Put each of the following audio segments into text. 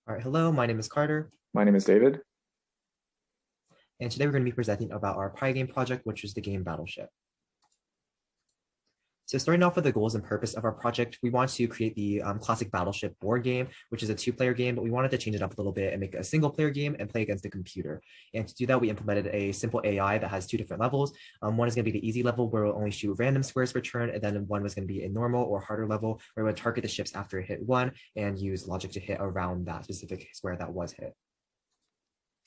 All right, hello, my name is Carter, My name is David. and today we're going to be presenting about our Pygame project, which is the game Battleship. So starting off with the goals and purpose of our project, we want to create the classic Battleship board game, which is a two-player game, but we wanted to change it up a little bit and make it a single-player game and play against the computer. And to do that, we implemented a simple AI that has two different levels. One is going to be the easy level where we'll only shoot random squares per turn, and then one was going to be a normal or harder level where we would target the ships after it hit one and use logic to hit around that specific square that was hit.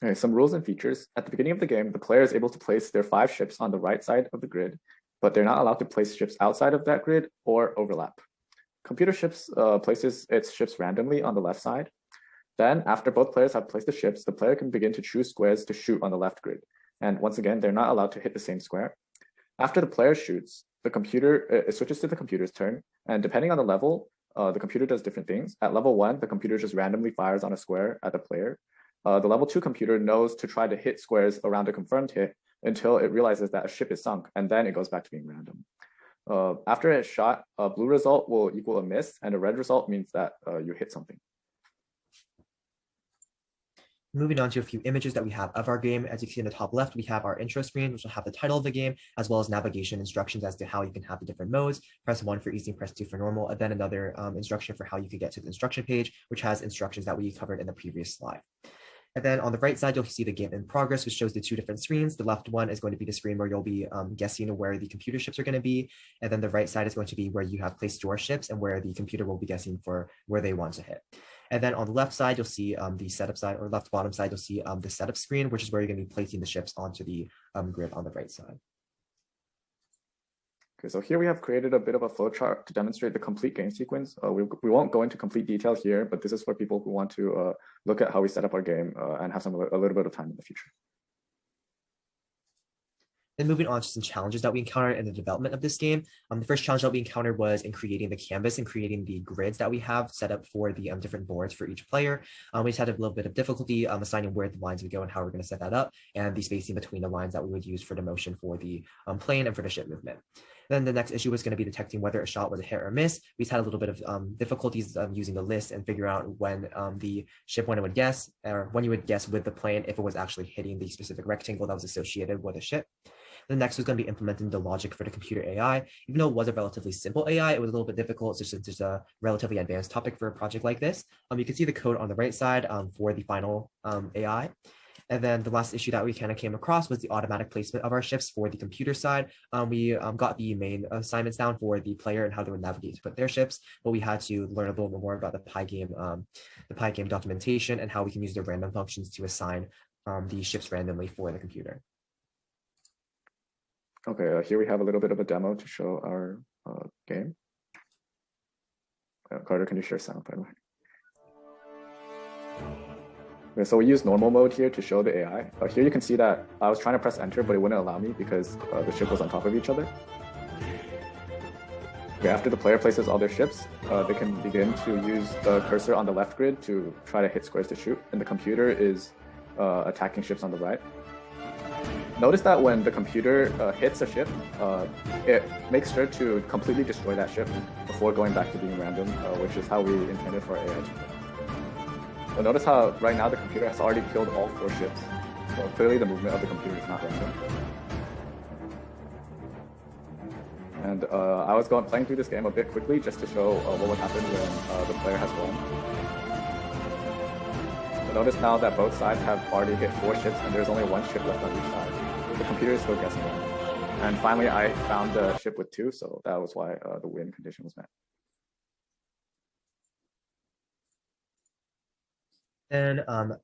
Okay, some rules and features. At the beginning of the game, the player is able to place their 5 ships on the right side of the grid, but they're not allowed to place ships outside of that grid or overlap. Computer ships places its ships randomly on the left side. Then, after both players have placed the ships, the player can begin to choose squares to shoot on the left grid. And once again, they're not allowed to hit the same square. After the player shoots, the computer it switches to the computer's turn, and depending on the level, the computer does different things. At level 1, the computer just randomly fires on a square at the player. The level 2 computer knows to try to hit squares around a confirmed hit until it realizes that a ship is sunk, and then it goes back to being random. After it's shot, a blue result will equal a miss, and a red result means that you hit something. Moving on to a few images that we have of our game. As you can see in the top left, we have our intro screen, which will have the title of the game, as well as navigation instructions as to how you can have the different modes. Press 1 for easy, press 2 for normal, and then another instruction for how you could get to the instruction page, which has instructions that we covered in the previous slide. And then on the right side, you'll see the game in progress, which shows the two different screens. The left one is going to be the screen where you'll be guessing where the computer ships are going to be. And then the right side is going to be where you have placed your ships and where the computer will be guessing for where they want to hit. And then on the left side, you'll see the setup side, or left bottom side, you'll see the setup screen, which is where you're going to be placing the ships onto the grid on the right side. Okay, so here we have created a bit of a flowchart to demonstrate the complete game sequence. We won't go into complete detail here, but this is for people who want to look at how we set up our game and have a little bit of time in the future. Then moving on to some challenges that we encountered in the development of this game. The first challenge that we encountered was in creating the canvas and creating the grids that we have set up for the different boards for each player. We just had a little bit of difficulty assigning where the lines would go and how we're going to set that up, and the spacing between the lines that we would use for the motion for the plane and for the ship movement. Then the next issue was going to be detecting whether a shot was a hit or a miss. We just had a little bit of difficulties using the list and figure out when the ship, when it would guess, or when you would guess with the plane if it was actually hitting the specific rectangle that was associated with a ship. The next was going to be implementing the logic for the computer AI. Even though it was a relatively simple AI, it was a little bit difficult since it's a relatively advanced topic for a project like this. You can see the code on the right side for the final AI. And then the last issue that we kind of came across was the automatic placement of our ships for the computer side. We got the main assignments down for the player and how they would navigate to put their ships, but we had to learn a little bit more about the Pygame documentation and how we can use the random functions to assign the ships randomly for the computer. Okay, here we have a little bit of a demo to show our game. Carter, can you share sound, by the way? Okay, so we use normal mode here to show the AI. Here you can see that I was trying to press enter, but it wouldn't allow me because the ship was on top of each other. Okay, after the player places all their ships, they can begin to use the cursor on the left grid to try to hit squares to shoot, and the computer is attacking ships on the right. Notice that when the computer hits a ship, it makes sure to completely destroy that ship before going back to being random, which is how we intended for our AI to work. So notice how right now the computer has already killed all 4 ships. So clearly the movement of the computer is not random. And I was playing through this game a bit quickly just to show what would happen when the player has won. So notice now that both sides have already hit 4 ships and there's only 1 ship left on each side. The computer is still guessing random. And finally I found the ship with 2, so that was why the win condition was met. Then,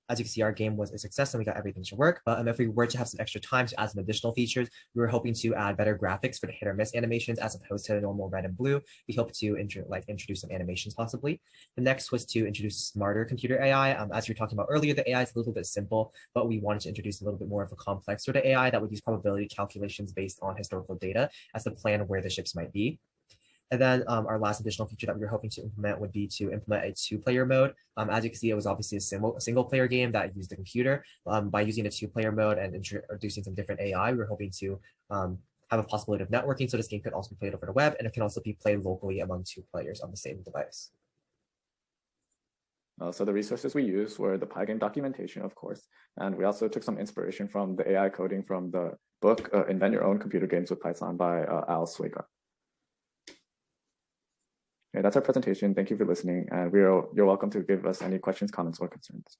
as you can see, our game was a success and we got everything to work. But if we were to have some extra time to add some additional features, we were hoping to add better graphics for the hit or miss animations as opposed to the normal red and blue. We hope to introduce some animations possibly. The next was to introduce smarter computer AI. As you were talking about earlier, the AI is a little bit simple, but we wanted to introduce a little bit more of a complex sort of AI that would use probability calculations based on historical data as to plan where the ships might be. And then our last additional feature that we were hoping to implement would be to implement a 2-player mode. As you can see, it was obviously a single player game that used the computer. By using a 2-player mode and introducing some different AI, we were hoping to have a possibility of networking. So this game could also be played over the web, and it can also be played locally among 2 players on the same device. So the resources we used were the Pygame documentation, of course, and we also took some inspiration from the AI coding from the book Invent Your Own Computer Games with Python by Al Swager. Okay, that's our presentation. Thank you for listening, and you're welcome to give us any questions, comments, or concerns.